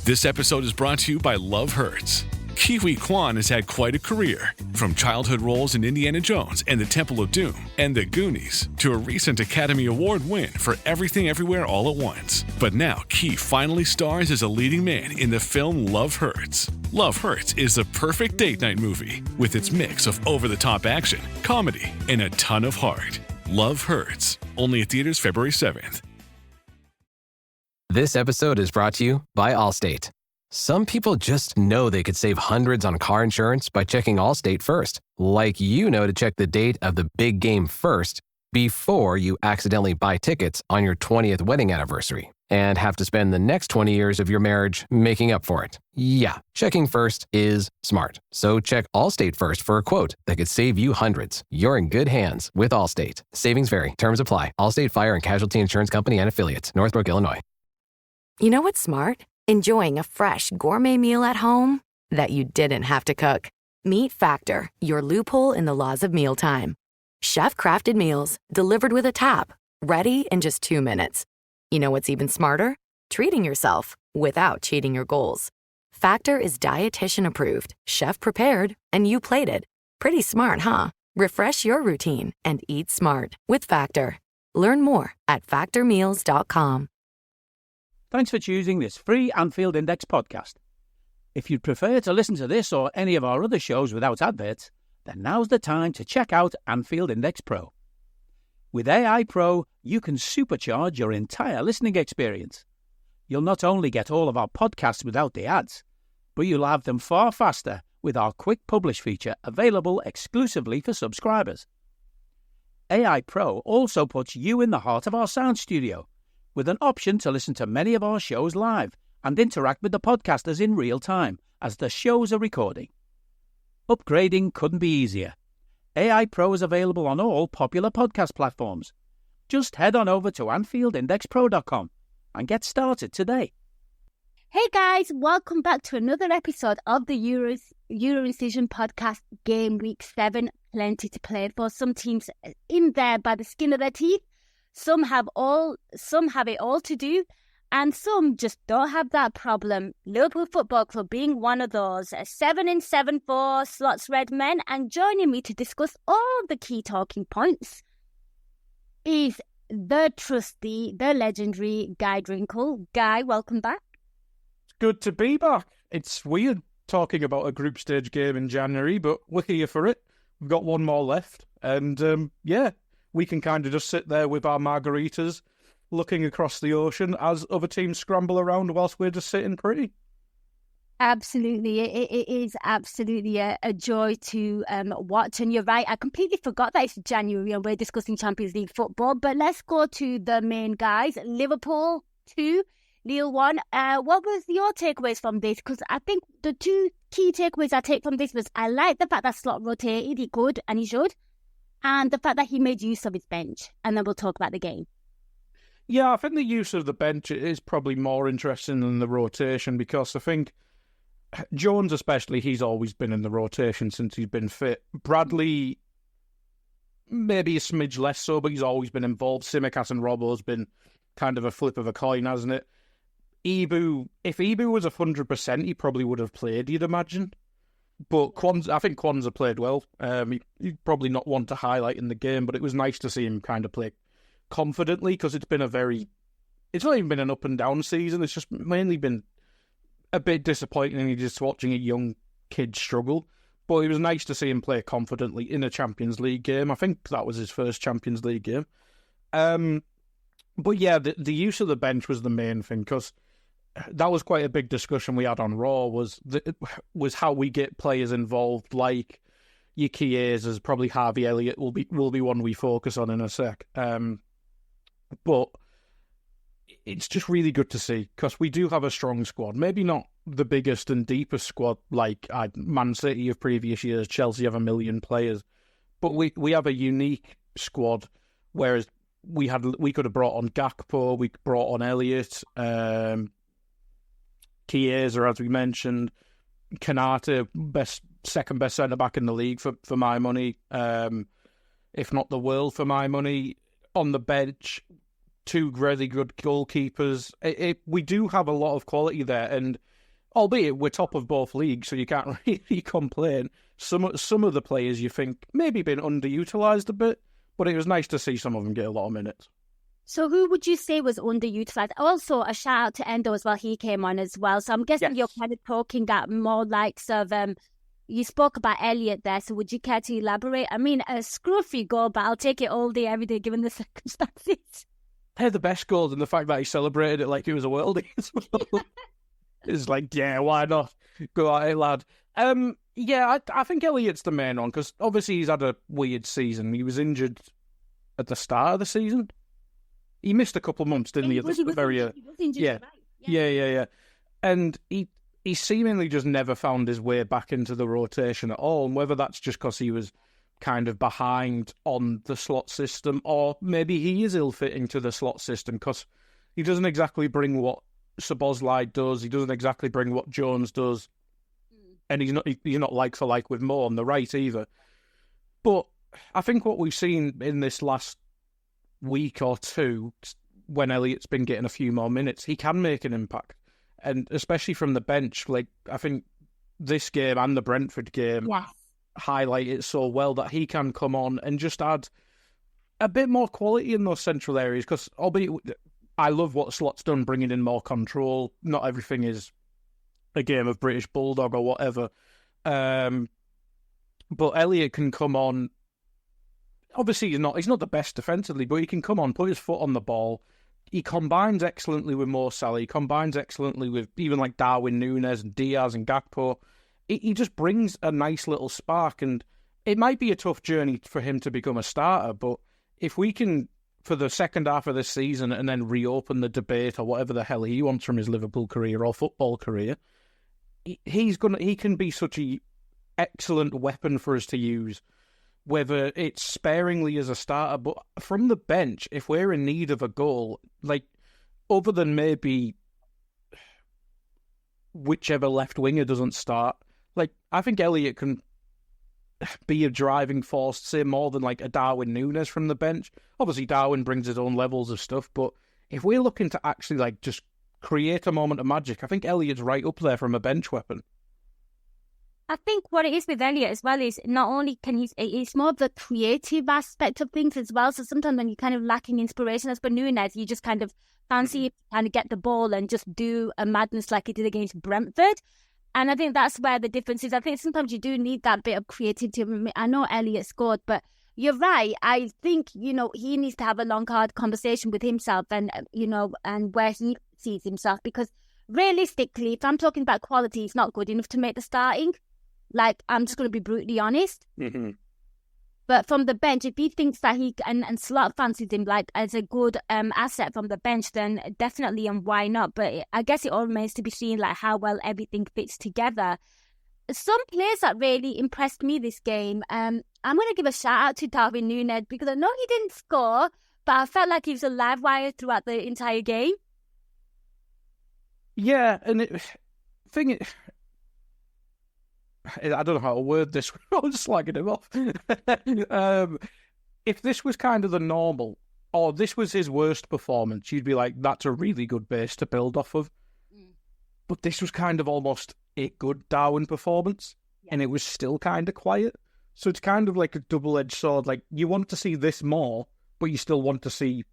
This episode is brought to you by Love Hurts. Kiwi Kwan has had quite a career, from childhood roles in Indiana Jones and the Temple of Doom and The Goonies to a recent Academy Award win for Everything Everywhere All at Once. But now Ki finally stars as a leading man in the film Love Hurts. Love Hurts is the perfect date night movie with its mix of over-the-top action, comedy, and a ton of heart. Love Hurts, only at theaters February 7th. This episode is brought to you by Allstate. Some people just know they could save hundreds on car insurance by checking Allstate first. Like you know to check the date of the big game first before you accidentally buy tickets on your 20th wedding anniversary and have to spend the next 20 years of your marriage making up for it. Yeah, checking first is smart. So check Allstate first for a quote that could save you hundreds. You're in good hands with Allstate. Savings vary. Terms apply. Allstate Fire and Casualty Insurance Company and Affiliates. Northbrook, Illinois. You know what's smart? Enjoying a fresh gourmet meal at home that you didn't have to cook. Meet Factor, your loophole in the laws of mealtime. Chef-crafted meals delivered with a tap, ready in just 2 minutes. You know what's even smarter? Treating yourself without cheating your goals. Factor is dietitian approved, chef prepared, and you plated. Pretty smart, huh? Refresh your routine and eat smart with Factor. Learn more at factormeals.com. Thanks for choosing this free Anfield Index podcast. If you'd prefer to listen to this or any of our other shows without adverts, then now's the time to check out Anfield Index Pro. With AI Pro, you can supercharge your entire listening experience. You'll not only get all of our podcasts without the ads, but you'll have them far faster with our Quick Publish feature available exclusively for subscribers. AI Pro also puts you in the heart of our sound studio, with an option to listen to many of our shows live and interact with the podcasters in real time as the shows are recording. Upgrading couldn't be easier. AI Pro is available on all popular podcast platforms. Just head on over to AnfieldIndexPro.com and get started today. Hey guys, welcome back to another episode of the Euro-Incision podcast, Game Week 7. Plenty to play for. Some teams in there by the skin of their teeth. Some have it all to do, and some just don't have that problem. Liverpool Football Club being one of those. 7-7 for Slots Red Men, and joining me to discuss all the key talking points is the trusty, the legendary Guy Drinkel. Guy, welcome back. It's good to be back. It's weird talking about a group stage game in January, but we're here for it. We've got one more left, and we can kind of just sit there with our margaritas looking across the ocean as other teams scramble around whilst we're just sitting pretty. Absolutely. It is absolutely a joy to watch. And you're right, I completely forgot that it's January and we're discussing Champions League football. But let's go to the main guys. Liverpool 2, Lille 1. What was your takeaways from this? Because I think the two key takeaways I take from this was I like the fact that Slot rotated. He could and he should. And the fact that he made use of his bench. And then we'll talk about the game. Yeah, I think the use of the bench is probably more interesting than the rotation, because I think Jones especially, he's always been in the rotation since he's been fit. Bradley, maybe a smidge less so, but he's always been involved. Tsimikas and Robbo's been kind of a flip of a coin, hasn't it? Ibu, if Ibu was 100%, he probably would have played, you'd imagine. But I think Kwanzaa played well. He's probably not one to highlight in the game, but it was nice to see him kind of play confidently, because it's not even been an up and down season. It's just mainly been a bit disappointing just watching a young kid struggle. But it was nice to see him play confidently in a Champions League game. I think that was his first Champions League game. But yeah, the use of the bench was the main thing, because that was quite a big discussion we had on Raw, was how we get players involved, like your Chiesa, as probably Harvey Elliott will be one we focus on in a sec. But it's just really good to see, because we do have a strong squad. Maybe not the biggest and deepest squad like Man City of previous years. Chelsea have 1 million players, but we have a unique squad. Whereas we could have brought on Gakpo, we brought on Elliott, Chiesa, as we mentioned, Kanate, second best centre back in the league for my money, if not the world for my money. On the bench, 2 really good goalkeepers. We do have a lot of quality there, and albeit we're top of both leagues, so you can't really complain. Some of the players you think maybe been underutilised a bit, but it was nice to see some of them get a lot of minutes. So who would you say was underutilised? Also, a shout out to Endo as well. He came on as well. So I'm guessing you're kind of talking at more likes of, you spoke about Elliot there. So would you care to elaborate? I mean, a scruffy goal, but I'll take it all day, every day, given the circumstances. They're the best goals, and the fact that he celebrated it like he was a worldie as well. It's like, yeah, why not? Go at it, lad. I think Elliot's the main one, because obviously he's had a weird season. He was injured at the start of the season. He missed a couple of months, didn't he? He was injured, yeah. Right? Yeah. And he seemingly just never found his way back into the rotation at all. And whether that's just because he was kind of behind on the slot system, or maybe he is ill-fitting to the slot system because he doesn't exactly bring what Szoboszlai does. He doesn't exactly bring what Jones does. And he's not like for like with Mo on the right either. But I think what we've seen in this last week or two, when Elliot's been getting a few more minutes, he can make an impact. And especially from the bench, like I think this game and the Brentford game highlight it so well that he can come on and just add a bit more quality in those central areas. Because albeit I love what Slot's done, bringing in more control. Not everything is a game of British Bulldog or whatever. But Elliot can come on. Obviously, he's not the best defensively, but he can come on, put his foot on the ball. He combines excellently with Mo Salah. He combines excellently with even like Darwin Núñez and Diaz and Gakpo. He just brings a nice little spark, and it might be a tough journey for him to become a starter, but if we can, for the second half of this season, and then reopen the debate or whatever the hell he wants from his Liverpool career or football career, he can be such an excellent weapon for us to use, whether it's sparingly as a starter, but from the bench, if we're in need of a goal, like other than maybe whichever left winger doesn't start, like I think Elliot can be a driving force, say more than like a Darwin Núñez from the bench. Obviously, Darwin brings his own levels of stuff, but if we're looking to actually like just create a moment of magic, I think Elliot's right up there from a bench weapon. I think what it is with Elliot as well is not only can it's more of the creative aspect of things as well. So sometimes when you're kind of lacking inspiration, as for Núñez, you just kind of fancy kind of get the ball and just do a madness like he did against Brentford. And I think that's where the difference is. I think sometimes you do need that bit of creativity. I know Elliot scored, but you're right. I think, he needs to have a long, hard conversation with himself and, and where he sees himself. Because realistically, if I'm talking about quality, he's not good enough to make the starting. Like, I'm just going to be brutally honest. Mm-hmm. But from the bench, if he thinks that he and Slot fancies him like as a good asset from the bench, then definitely, and why not? But I guess it all remains to be seen, like how well everything fits together. Some players that really impressed me this game. I'm going to give a shout out to Darwin Núñez because I know he didn't score, but I felt like he was a live wire throughout the entire game. Yeah, and I don't know how to word this. I'm slagging him off. If this was kind of the normal, or this was his worst performance, you'd be like, that's a really good base to build off of. But this was kind of almost a good Darwin performance, and it was still kind of quiet. So it's kind of like a double-edged sword. Like, you want to see this more, but you still want to see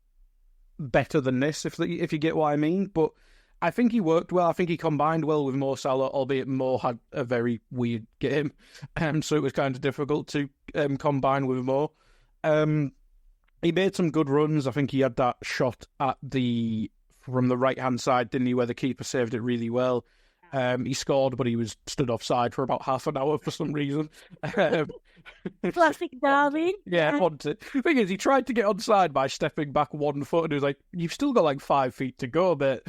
better than this, if you get what I mean. But I think he worked well. I think he combined well with Mo Salah, albeit Mo had a very weird game. So it was kind of difficult to combine with Mo. He made some good runs. I think he had that shot from the right-hand side, didn't he, where the keeper saved it really well. He scored, but he was stood offside for about half an hour for some reason. Classic Darwin. Yeah, I want it. The thing is, he tried to get onside by stepping back 1 foot, and he was like, you've still got like 5 feet to go, but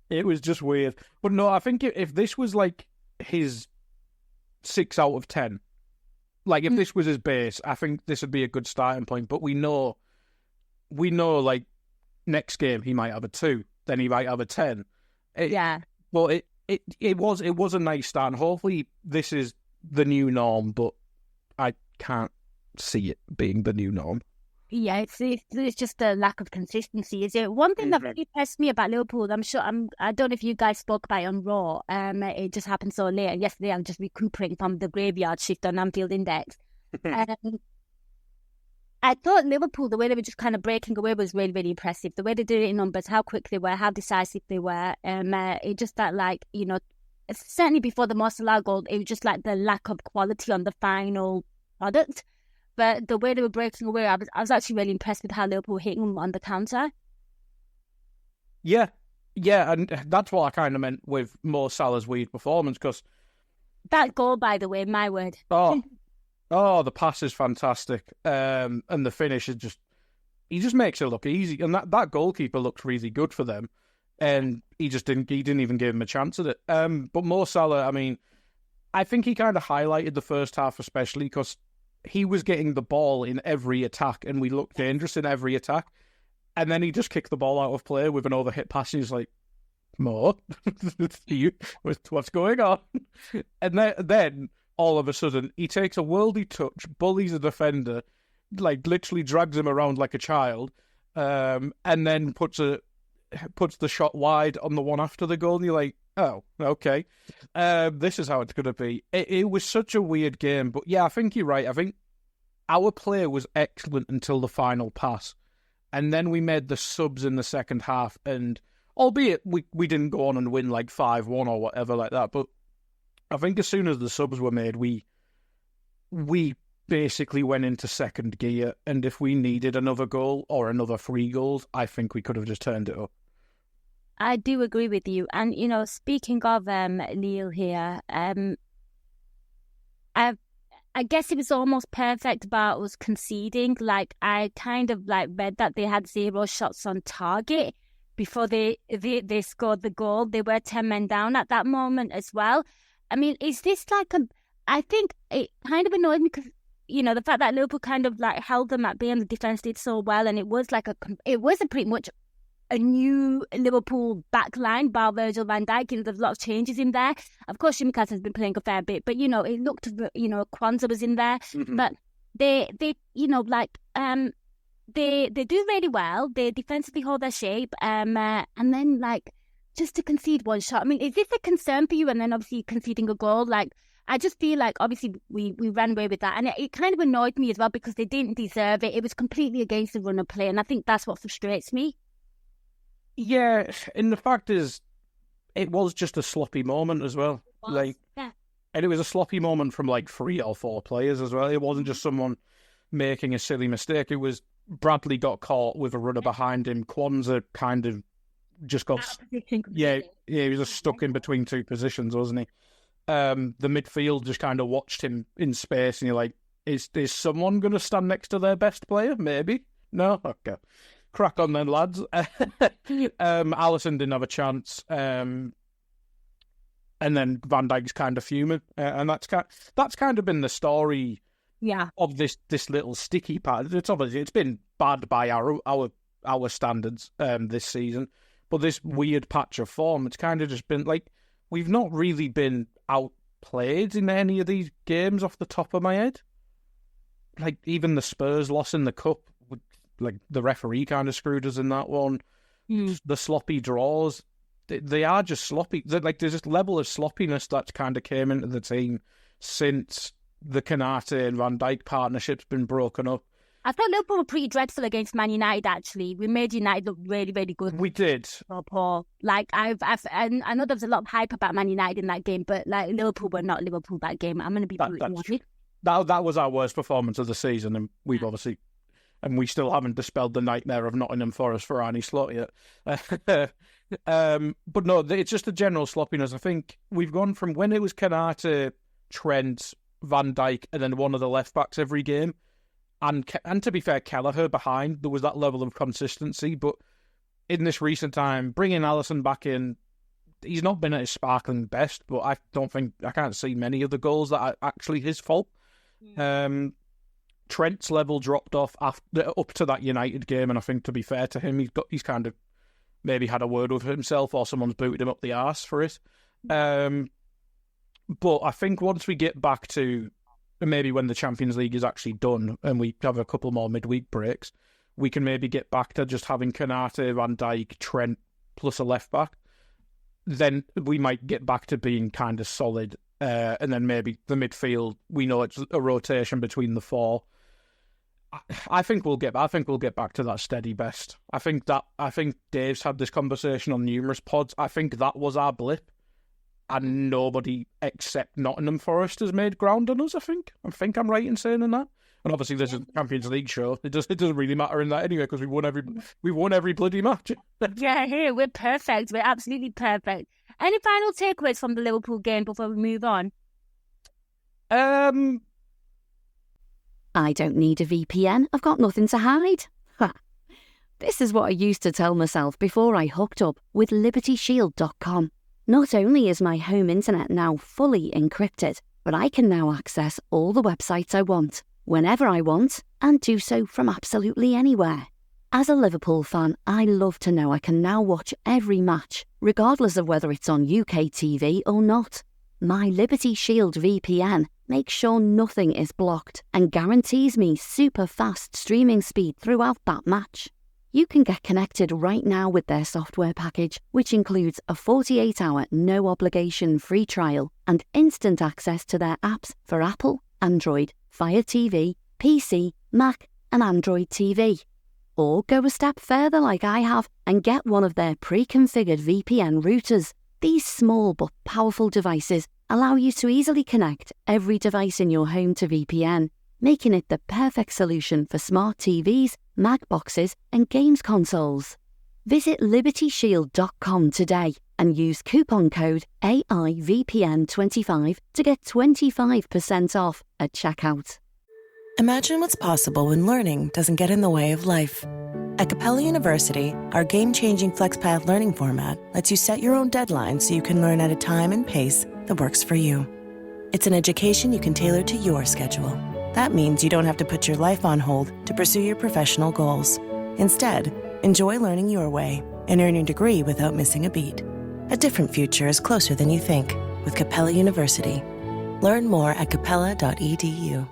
it was just weird. But no, I think if this was like his 6 out of 10, like if this was his base, I think this would be a good starting point. But we know like next game he might have a 2, then he might have a 10. But it was a nice start, and hopefully this is the new norm, but I can't see it being the new norm. Yeah, it's just a lack of consistency, is it? One thing that really impressed me about Liverpool, I don't know if you guys spoke about it on Raw. It just happened so late. And yesterday, I'm just recuperating from the graveyard shift on Anfield Index. I thought Liverpool, the way they were just kind of breaking away was really, really impressive. The way they did it in numbers, how quick they were, how decisive they were. It just felt like, certainly before the Mo Salah goal, it was just like the lack of quality on the final product. But the way they were breaking away, I was actually really impressed with how Liverpool were hitting them on the counter. Yeah, and that's what I kind of meant with Mo Salah's weird performance, because... That goal, by the way, my word. Oh, the pass is fantastic. And the finish is he just makes it look easy. And that goalkeeper looks really good for them. And he didn't even give him a chance at it. But Mo Salah, I mean, I think he kind of highlighted the first half especially because he was getting the ball in every attack and we looked dangerous in every attack. And then he just kicked the ball out of play with an overhit pass and he's like, Mo, what's going on? And then all of a sudden, he takes a worldly touch, bullies a defender, like literally drags him around like a child, and then puts the shot wide on the one after the goal, and you're like, oh, okay. This is how it's going to be. It was such a weird game, but yeah, I think you're right. I think our play was excellent until the final pass, and then we made the subs in the second half, and albeit we didn't go on and win like 5-1 or whatever like that, but I think as soon as the subs were made, we basically went into second gear, and if we needed another goal or another 3 goals, I think we could have just turned it up. I do agree with you. And, speaking of Lille here, I guess it was almost perfect about us conceding. Like, I kind of read that they had 0 shots on target before they scored the goal. They were 10 men down at that moment as well. I mean, is this I think it kind of annoyed me because, the fact that Liverpool kind of held them at bay and the defence did so well, and it was pretty much a new Liverpool backline, bar Virgil van Dijk. There's a lot of changes in there. Of course, Shimikas has been playing a fair bit, but, it looked, Kwanzaa was in there. Mm-hmm. But they do really well. They defensively hold their shape. And then, just to concede 1 shot. I mean, is this a concern for you? And then obviously conceding a goal, I just feel like obviously we ran away with that, and it kind of annoyed me as well because they didn't deserve it. It was completely against the run of play, and I think that's what frustrates me. Yeah, and the fact is, it was just a sloppy moment as well. And it was a sloppy moment from 3 or 4 players as well. It wasn't just someone making a silly mistake. It was Bradley got caught with a runner behind him. Kwanzaa kind of just got he was just stuck in between 2 positions, wasn't he? The midfield just kind of watched him in space, and you're like, is someone going to stand next to their best player? Maybe. No? Okay. Crack on then, lads. Alisson didn't have a chance, and then Van Dijk's kind of fuming, and that's kind of been the story. Yeah. Of this little sticky part. It's been bad by our standards this season. But this weird patch of form, it's kind of just been we've not really been outplayed in any of these games off the top of my head. Even the Spurs loss in the cup, the referee kind of screwed us in that one. The sloppy draws, they are just sloppy. There's this level of sloppiness that's kind of came into the team since the Konate and Van Dijk partnership's been broken up. I thought Liverpool were pretty dreadful against Man United, actually. We made United look really, really good. We did. Oh, Paul. I know there was a lot of hype about Man United in that game, but Liverpool were not Liverpool that game. I'm going to be brutally honest. That was our worst performance of the season, and we've obviously... And we still haven't dispelled the nightmare of Nottingham Forest for Arnie Slot yet. But no, it's just a general sloppiness. I think we've gone from when it was Konate, Trent, Van Dijk, and then one of the left-backs every game. And to be fair, Kelleher behind, there was that level of consistency. But in this recent time, bringing Alisson back in, he's not been at his sparkling best, but I can't see many of the goals that are actually his fault. Trent's level dropped off up to that United game, and I think, to be fair to him, he's kind of maybe had a word with himself, or someone's booted him up the arse for it. But I think once we get back to maybe when the Champions League is actually done and we have a couple more midweek breaks, we can maybe get back to just having Konate, Van Dijk, Trent plus a left back. Then we might get back to being kind of solid. And then maybe the midfield, we know it's a rotation between the four. I think we'll get back to that steady best. I think Dave's had this conversation on numerous pods. I think that was our blip, and nobody except Nottingham Forest has made ground on us. I think I'm right in saying that. And obviously, there's a Champions League show. It doesn't really matter in that anyway because we won every bloody match. Yeah, here we're perfect. We're absolutely perfect. Any final takeaways from the Liverpool game before we move on? I don't need a VPN. I've got nothing to hide. Ha. This is what I used to tell myself before I hooked up with LibertyShield.com. Not only is my home internet now fully encrypted, but I can now access all the websites I want, whenever I want, and do so from absolutely anywhere. As a Liverpool fan, I love to know I can now watch every match, regardless of whether it's on UK TV or not. My Liberty Shield VPN makes sure nothing is blocked and guarantees me super fast streaming speed throughout that match. You can get connected right now with their software package, which includes a 48-hour no-obligation free trial and instant access to their apps for Apple, Android, Fire TV, PC, Mac and Android TV. Or go a step further like I have and get one of their pre-configured VPN routers. These small but powerful devices allow you to easily connect every device in your home to VPN, making it the perfect solution for smart TVs, Mac boxes and games consoles. Visit LibertyShield.com today and use coupon code AIVPN25 to get 25% off at checkout. Imagine what's possible when learning doesn't get in the way of life. At Capella University, our game-changing FlexPath learning format lets you set your own deadlines so you can learn at a time and pace that works for you. It's an education you can tailor to your schedule. That means you don't have to put your life on hold to pursue your professional goals. Instead, enjoy learning your way and earn your degree without missing a beat. A different future is closer than you think with Capella University. Learn more at capella.edu.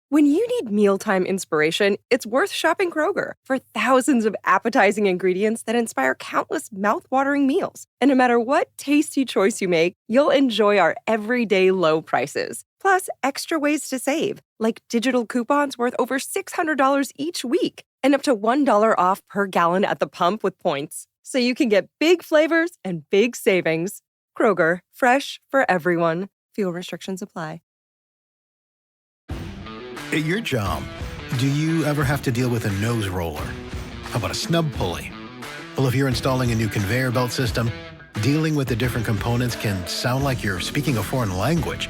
When you need mealtime inspiration, it's worth shopping Kroger for thousands of appetizing ingredients that inspire countless mouth-watering meals. And no matter what tasty choice you make, you'll enjoy our everyday low prices. Plus, extra ways to save, like digital coupons worth over $600 each week and up to $1 off per gallon at the pump with points. So you can get big flavors and big savings. Kroger, fresh for everyone. Fuel restrictions apply. At your job, do you ever have to deal with a nose roller? How about a snub pulley? Well, if you're installing a new conveyor belt system, dealing with the different components can sound like you're speaking a foreign language.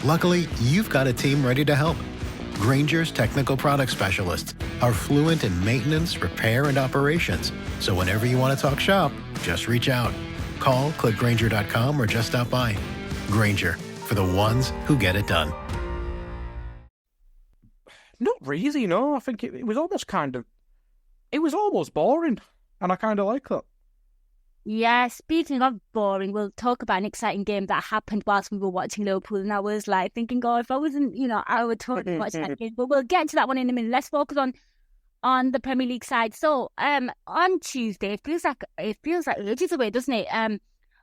Luckily, you've got a team ready to help. Grainger's technical product specialists are fluent in maintenance, repair, and operations. So whenever you want to talk shop, just reach out. Call, click Grainger.com, or just stop by. Grainger, for the ones who get it done. Not really, no. I think it was almost boring, and I kind of like that. Yeah, speaking of boring, we'll talk about an exciting game that happened whilst we were watching Liverpool, and I was like thinking, oh, if I wasn't, I would totally watch that game. But we'll get to that one in a minute. Let's focus on the Premier League side. So, on Tuesday, it feels like ages away, doesn't it?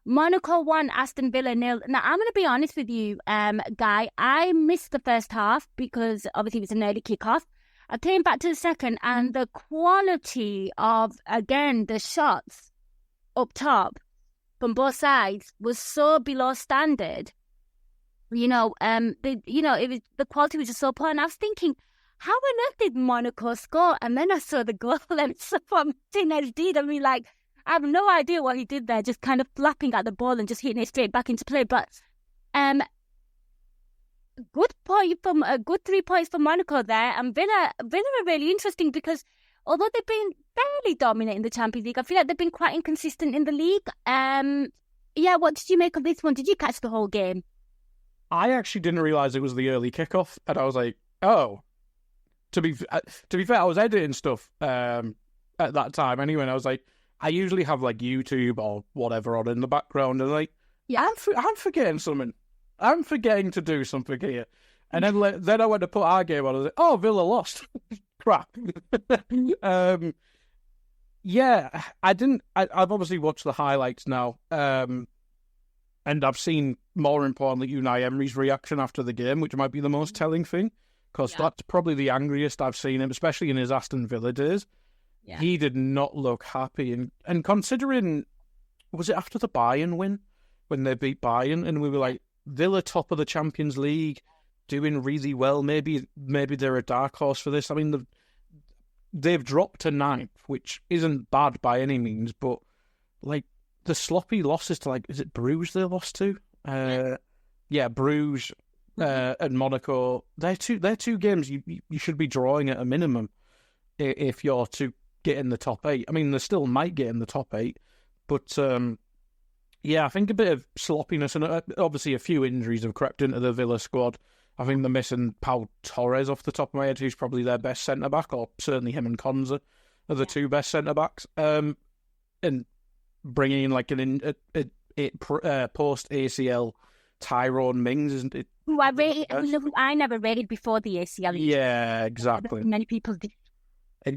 Monaco won, Aston Villa 0. Now, I'm going to be honest with you, Guy. I missed the first half because obviously it was an early kickoff. I came back to the second, and the quality of, again, the shots up top from both sides was so below standard. It was, the quality was just so poor. And I was thinking, how on earth did Monaco score? And then I saw the goal, and so Martinez did. I mean, I have no idea what he did there, just kind of flapping at the ball and just hitting it straight back into play. But good 3 points for Monaco there. And Villa are really interesting because although they've been fairly dominant in the Champions League, I feel like they've been quite inconsistent in the league. What did you make of this one? Did you catch the whole game? I actually didn't realise it was the early kickoff, and I was like, oh. To be fair, I was editing stuff at that time anyway, and I was like, I usually have like YouTube or whatever on in the background, and I'm forgetting something. I'm forgetting to do something here. And then I went to put our game on. I was like, oh, Villa lost. Crap. Yeah, I didn't. I've obviously watched the highlights now, and I've seen, more importantly, Unai Emery's reaction after the game, which might be the most telling thing, because that's probably the angriest I've seen him, especially in his Aston Villa days. Yeah. He did not look happy, and considering, was it after the Bayern win when they beat Bayern, and we were like, Villa top of the Champions League, doing really well. Maybe they're a dark horse for this. I mean, they've dropped to 9th, which isn't bad by any means, but like the sloppy losses to, like, is it Bruges they lost to? Yeah, Bruges and Monaco. They're two games you should be drawing at a minimum if you're to get in the top 8. I mean, they still might get in the top 8, but yeah, I think a bit of sloppiness and obviously a few injuries have crept into the Villa squad. I think they're missing Pau Torres off the top of my head, who's probably their best centre-back, or certainly him and Konza are the two best centre-backs. And bringing in like post-ACL Tyrone Mings, isn't it? Who I never rated before the ACL. Yeah, exactly. Many people did.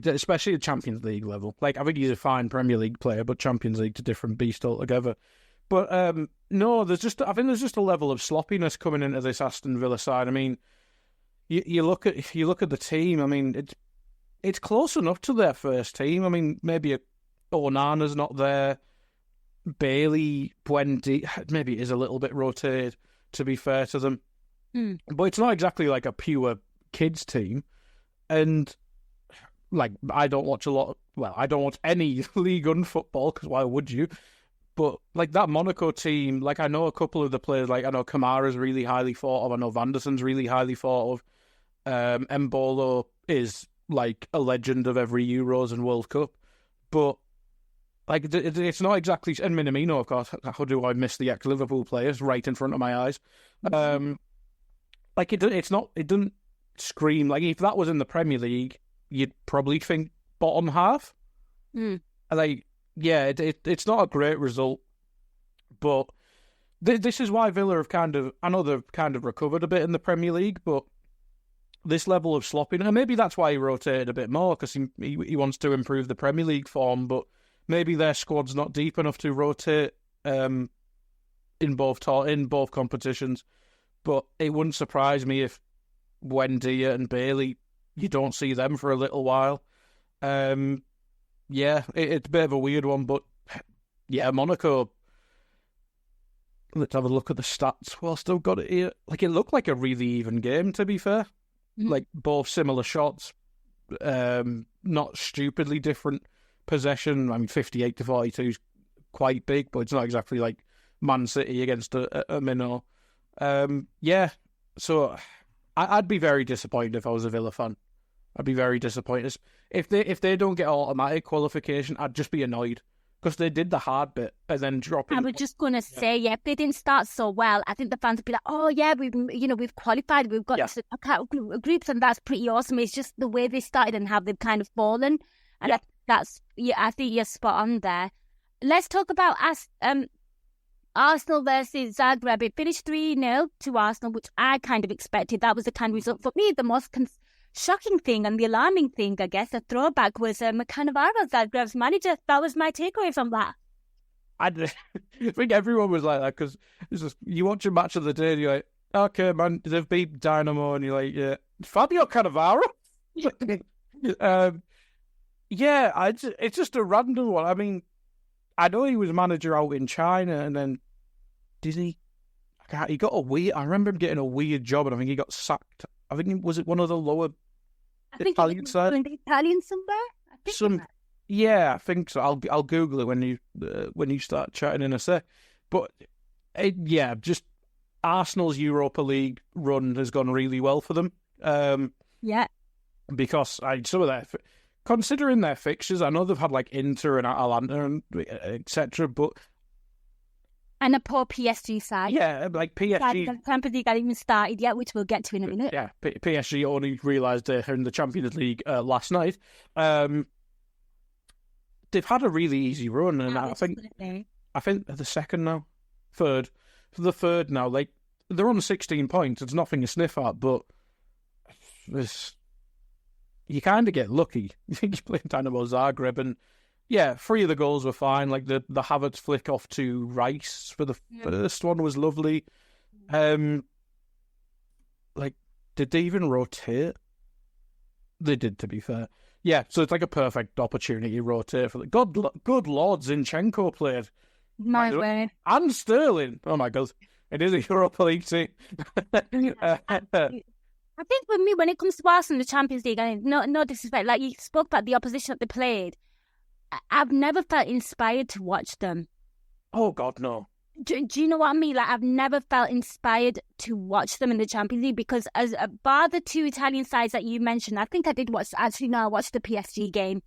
Especially at Champions League level. Like, I think he's a fine Premier League player, but Champions League's a different beast altogether. But no, I think there's just a level of sloppiness coming into this Aston Villa side. I mean, you look at the team. I mean, it's close enough to their first team. I mean, maybe Onana's not there. Bailey, Buendia, maybe it is a little bit rotated, to be fair to them. But it's not exactly like a pure kids team. And like, I don't watch any League One football, because why would you? But like that Monaco team, like I know a couple of the players, like I know Kamara's really highly thought of, I know Van der San's really highly thought of. Mbolo is like a legend of every Euros and World Cup. But like it's not exactly, and Minamino, of course, how do I miss the ex-Liverpool players right in front of my eyes? Like it doesn't scream, like if that was in the Premier League, you'd probably think bottom half. Like, yeah, it's not a great result, but this is why Villa have I know they've kind of recovered a bit in the Premier League, but this level of sloppiness, and maybe that's why he rotated a bit more, because he wants to improve the Premier League form, but maybe their squad's not deep enough to rotate in both competitions. But it wouldn't surprise me if Buendia and Bailey, you don't see them for a little while. Yeah, it's a bit of a weird one, but yeah, Monaco, let's have a look at the stats whilst I've got it here. Like, it looked like a really even game, to be fair. Like, both similar shots, not stupidly different possession. I mean, 58 to 42 is quite big, but it's not exactly like Man City against a minnow. Yeah, so I'd be very disappointed if I was a Villa fan. I'd be very disappointed. If they don't get automatic qualification, I'd just be annoyed, because they did the hard bit and then dropping. I was just gonna say, yeah, if they didn't start so well, I think the fans would be like, "Oh yeah, we've qualified, we've got to the groups, and that's pretty awesome." It's just the way they started and how they've kind of fallen, and I think you're spot on there. Let's talk about Arsenal versus Zagreb. It finished 3-0 to Arsenal, which I kind of expected. That was the kind of result for me. The most shocking thing and the alarming thing, I guess, a throwback was Cannavaro, Zagreb's manager. That was my takeaway from that. I think everyone was like that, because you watch a match of the day and you're like, okay, man, they've beat Dynamo, and you're like, yeah, Fabio Cannavaro? Yeah, it's just a random one. I mean, I know he was manager out in China, and then he got I remember him getting a weird job, and I think he got sacked. I think was it one of the lower Italian side? In the Italian somewhere? Yeah, I think so. I'll Google it when you start chatting in a sec. But just Arsenal's Europa League run has gone really well for them. Yeah, because some of their, considering their fixtures, I know they've had like Inter and Atalanta and etc. And a poor PSG side. Yeah, like PSG. Champions League hasn't even started yet, which we'll get to in a minute. Yeah, PSG only realised they're in the Champions League last night. They've had a really easy run, and I think they're the second now, third. For the third now, like they're on 16 points. It's nothing to sniff at, but you kind of get lucky. You're playing Dynamo Zagreb, and yeah, 3 of the goals were fine. Like the Havertz flick off to Rice for the first one was lovely. Like, did they even rotate? They did, to be fair. Yeah, so it's like a perfect opportunity to rotate for the good Lord, Zinchenko played. My way. And Sterling. Oh my God. It is a Europa League team. I think with me, when it comes to Arsenal in the Champions League, and no disrespect, like you spoke about the opposition that they played, I've never felt inspired to watch them. Oh God, no. Do you know what I mean? Like, I've never felt inspired to watch them in the Champions League because, bar the 2 Italian sides that you mentioned, I think I did watch. Actually, no, I watched the PSG game.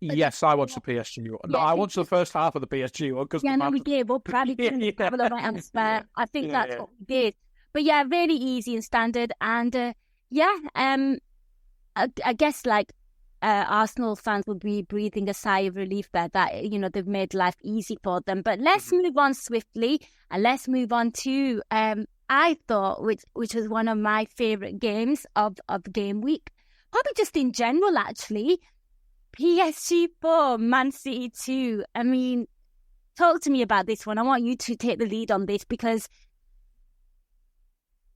Yes, I watched the PSG one. No, I watched the first half of the PSG one. No, we gave up. Probably didn't have the right answer. I think that's what we did. But yeah, really easy and standard. And I guess like Arsenal fans will be breathing a sigh of relief there that, you know, they've made life easy for them. But let's move on swiftly and let's move on to, I thought, which was one of my favourite games of Game Week. Probably just in general, actually. PSG 4, Man City 2. I mean, talk to me about this one. I want you to take the lead on this because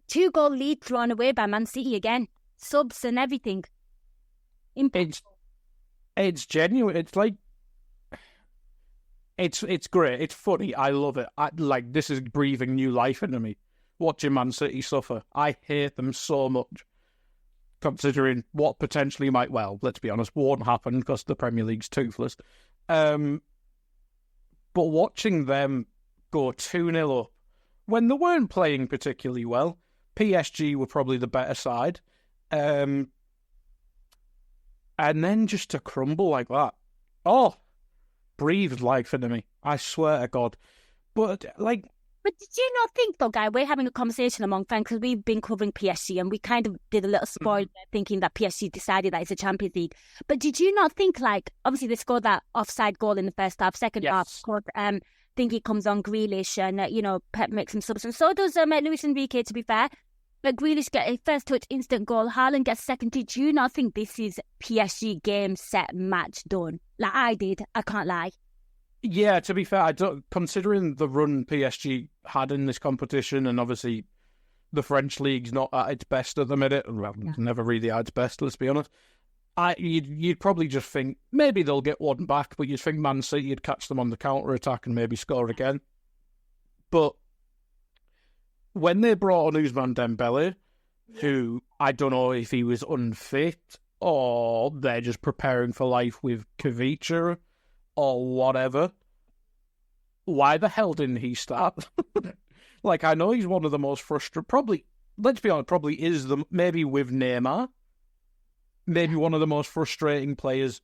2-goal lead thrown away by Man City again. Subs and everything. It's genuine. It's like it's great. It's funny. I love it. This is breathing new life into me. Watching Man City suffer. I hate them so much. Considering what potentially might, well, let's be honest, won't happen because the Premier League's toothless. But watching them go 2-0 up when they weren't playing particularly well, PSG were probably the better side. And then just to crumble like that. Oh, breathed life into me. I swear to God. But did you not think, though, Guy, we're having a conversation among fans because we've been covering PSG and we kind of did a little spoiler thinking that PSG decided that it's a Champions League. But did you not think, obviously they scored that offside goal in the first half, second half, scored, think he comes on Grealish and, Pep makes some subs. And so does Luis Enrique, to be fair. But Grealish get a first touch, instant goal. Haaland gets second. Did you not think this is PSG game, set, match, done? Like I did. I can't lie. Yeah, to be fair, considering the run PSG had in this competition, and obviously the French league's not at its best at the minute. Well, never really at its best, let's be honest. You'd probably just think maybe they'll get one back, but you'd think Man City would catch them on the counter-attack and maybe score again. But when they brought on Ousmane Dembele, who I don't know if he was unfit or they're just preparing for life with Kavicha or whatever, why the hell didn't he start? I know he's one of the most frustrating, probably, let's be honest, probably is maybe with Neymar, maybe one of the most frustrating players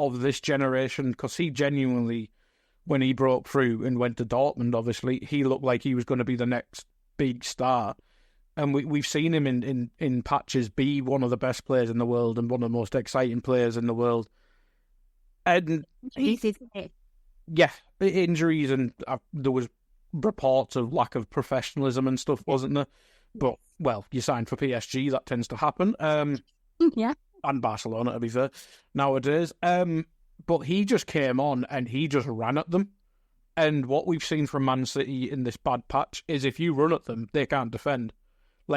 of this generation, because he genuinely, when he broke through and went to Dortmund, obviously, he looked like he was going to be the next big star. And we've seen him in patches be one of the best players in the world and one of the most exciting players in the world. And injuries, and there was reports of lack of professionalism and stuff, wasn't there? But, well, you signed for PSG, that tends to happen. And Barcelona, to be fair, nowadays. But he just came on and he just ran at them. And what we've seen from Man City in this bad patch is if you run at them, they can't defend.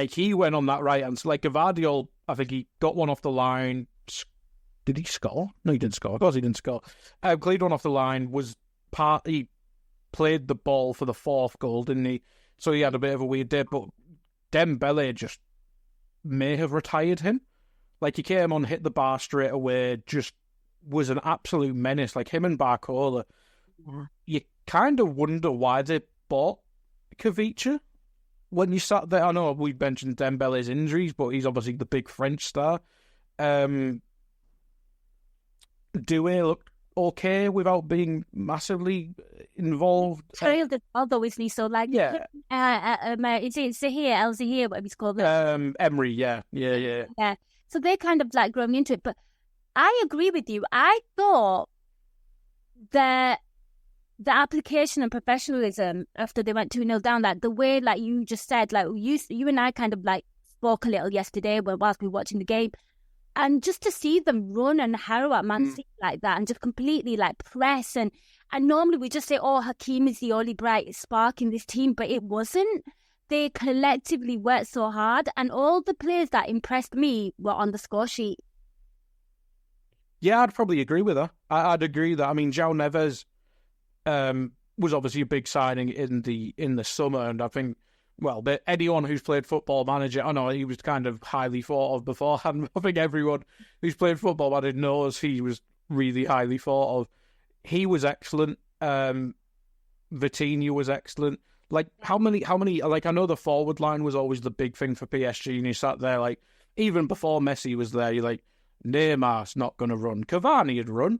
He went on that right hand. Gvardiol, I think he got one off the line. Did he score? No, he didn't score. Of course he didn't score. Cleared one off the line. He played the ball for the fourth goal, didn't he? So he had a bit of a weird day. But Dembele just may have retired him. He came on, hit the bar straight away, just was an absolute menace. Him and Barcola. You kind of wonder why they bought Kavicha when you sat there. I know we mentioned Dembele's injuries, but he's obviously the big French star. Doué looked okay without being massively involved. Trailed although isn't he? So is it Zahir, El Zahir, whatever he's called? Emery, yeah. So they're kind of growing into it. But I agree with you. I thought that the application and professionalism after they went 2-0 down, like the way, like you just said, like you and I kind of like spoke a little yesterday whilst we were watching the game, and just to see them run and harrow at Man City like that and just completely like press, and normally we just say, oh, Hakeem is the only bright spark in this team, but it wasn't. They collectively worked so hard, and all the players that impressed me were on the score sheet. Yeah, I'd probably agree with her. I'd agree that, I mean, João Neves was obviously a big signing in the summer, and I think, well, but anyone who's played Football Manager, I know he was kind of highly thought of beforehand. I think everyone who's played Football Manager knows he was really highly thought of. He was excellent. Vitinha was excellent. Like, how many, like, I know the forward line was always the big thing for PSG, and you sat there, like, even before Messi was there, you're like, Neymar's not going to run. Cavani would run.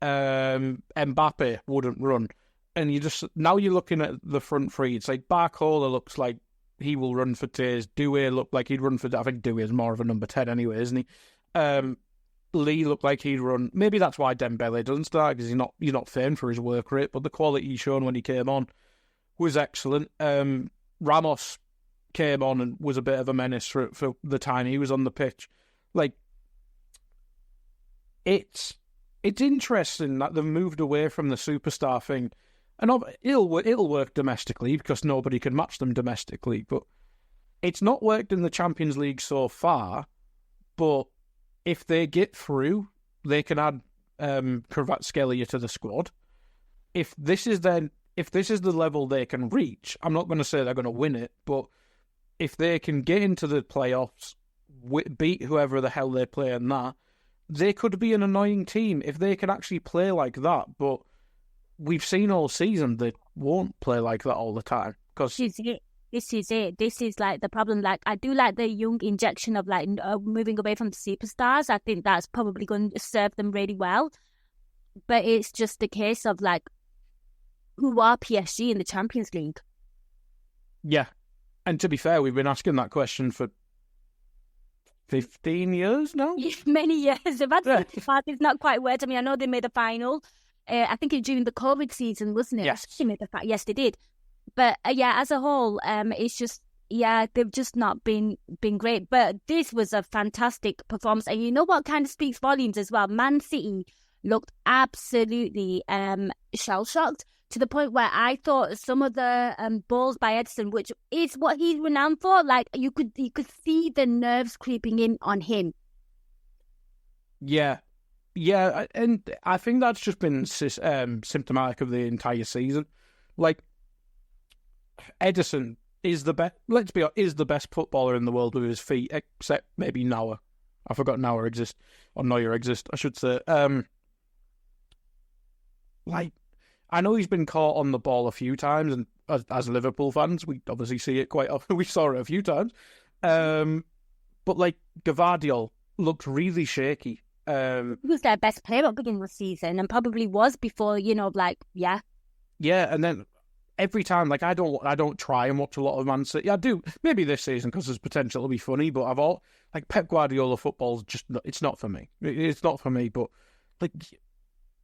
Mbappe wouldn't run. And now you're looking at the front three. It's like Barcola looks like he will run for days. Doué looked like he'd run for... I think Doué is more of a number 10 anyway, isn't he? Lee looked like he'd run. Maybe that's why Dembele doesn't start, because he's not famed for his work rate, but the quality he shown when he came on was excellent. Ramos came on and was a bit of a menace for the time he was on the pitch. Like, it's interesting that they've moved away from the superstar thing, and it'll work domestically because nobody can match them domestically. But it's not worked in the Champions League so far. But if they get through, they can add Kvaratskhelia to the squad. If this is the level they can reach, I'm not going to say they're going to win it, but if they can get into the playoffs, beat whoever the hell they play in that, they could be an annoying team if they can actually play like that. But we've seen all season they won't play like that all the time. Cause... This is it. This is like the problem. Like, I do like the young injection of like moving away from the superstars. I think that's probably going to serve them really well. But it's just the case of like, who are PSG in the Champions League? Yeah. And to be fair, we've been asking that question for 15 years now? Many years. They've had it's not quite worked. I mean, I know they made a final. I think during the COVID season, wasn't it? Yes. Yes, they did. But as a whole, it's just, they've just not been great. But this was a fantastic performance. And you know what kind of speaks volumes as well? Man City looked absolutely shell-shocked, to the point where I thought some of the balls by Edison, which is what he's renowned for, like you could see the nerves creeping in on him. Yeah, and I think that's just been symptomatic of the entire season. Like, Edison is the best. Let's be honest, is the best footballer in the world with his feet, except maybe Neuer. I forgot Neuer exists, or Neuer exists, I should say. Like, I know he's been caught on the ball a few times, and as Liverpool fans, we obviously see it quite often. We saw it a few times. But, like, Gvardiol looked really shaky. He was their best player at the beginning of the season, and probably was before, Yeah, and then every time, like, I don't try and watch a lot of Man City. I do, maybe this season, because there's potential to be funny, but like, Pep Guardiola football's just, it's not for me. It's not for me, but, like...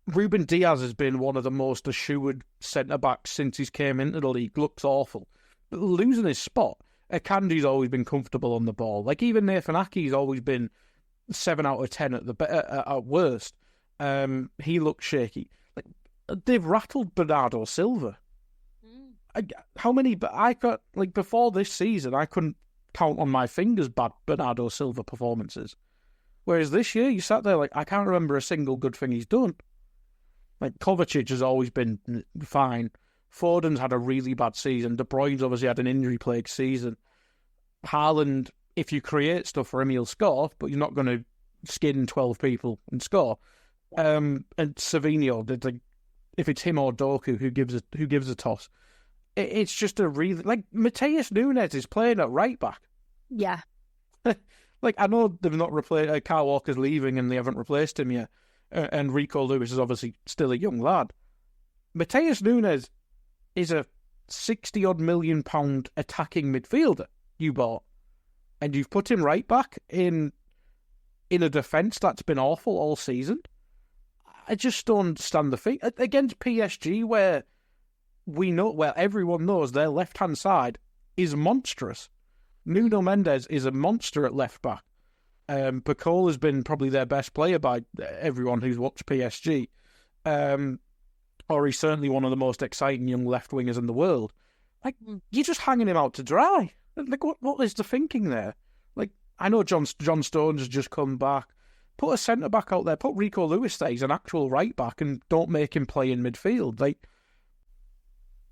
Ruben Diaz has been one of the most assured centre-backs since he's came into the league. Looks awful. But losing his spot, Akanji's always been comfortable on the ball. Like, even Nathan Ake's always been 7 out of 10 at worst. He looked shaky. Like, they've rattled Bernardo Silva. How many... I got, like, before this season, I couldn't count on my fingers bad Bernardo Silva performances. Whereas this year, you sat there like, I can't remember a single good thing he's done. Like, Kovacic has always been fine. Foden's had a really bad season. De Bruyne's obviously had an injury-plagued season. Haaland, if you create stuff for him, he'll score, but you're not going to skin 12 people and score. And Savinho, if it's him or Doku who gives a toss, it's just a really... Like, Mateus Nunes is playing at right-back. Yeah. Like, I know they've not replaced... Kyle Walker's leaving and they haven't replaced him yet. And Rico Lewis is obviously still a young lad. Mateus Nunes is a £60-odd million attacking midfielder you bought. And you've put him right back in a defence that's been awful all season. I just don't understand the thing. Against PSG, where everyone knows their left-hand side is monstrous. Nuno Mendes is a monster at left-back. Bacol has been probably their best player by everyone who's watched PSG. Or he's certainly one of the most exciting young left-wingers in the world. Like, you're just hanging him out to dry. Like, what is the thinking there? Like, I know John Stones has just come back. Put a centre-back out there. Put Rico Lewis there. He's an actual right-back, and don't make him play in midfield. Like,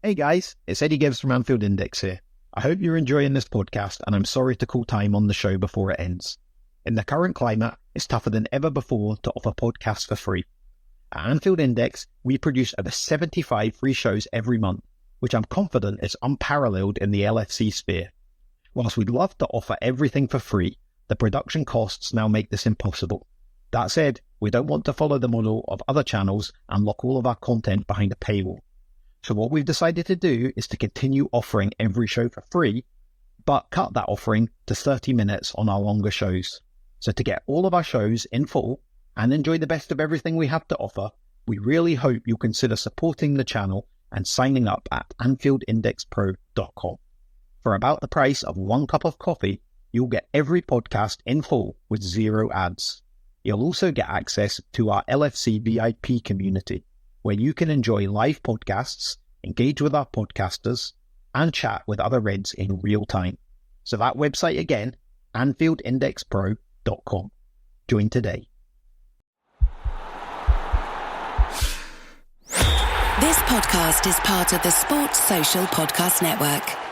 hey guys, it's Eddie Gibbs from Anfield Index here. I hope you're enjoying this podcast, and I'm sorry to call time on the show before it ends. In the current climate, it's tougher than ever before to offer podcasts for free. At Anfield Index, we produce over 75 free shows every month, which I'm confident is unparalleled in the LFC sphere. Whilst we'd love to offer everything for free, the production costs now make this impossible. That said, we don't want to follow the model of other channels and lock all of our content behind a paywall. So what we've decided to do is to continue offering every show for free, but cut that offering to 30 minutes on our longer shows. So to get all of our shows in full and enjoy the best of everything we have to offer, we really hope you'll consider supporting the channel and signing up at AnfieldIndexPro.com. For about the price of 1 cup of coffee, you'll get every podcast in full with 0 ads. You'll also get access to our LFC VIP community, where you can enjoy live podcasts, engage with our podcasters, and chat with other Reds in real time. So that website again, AnfieldIndexPro.com. Join today. This podcast is part of the Sports Social Podcast Network.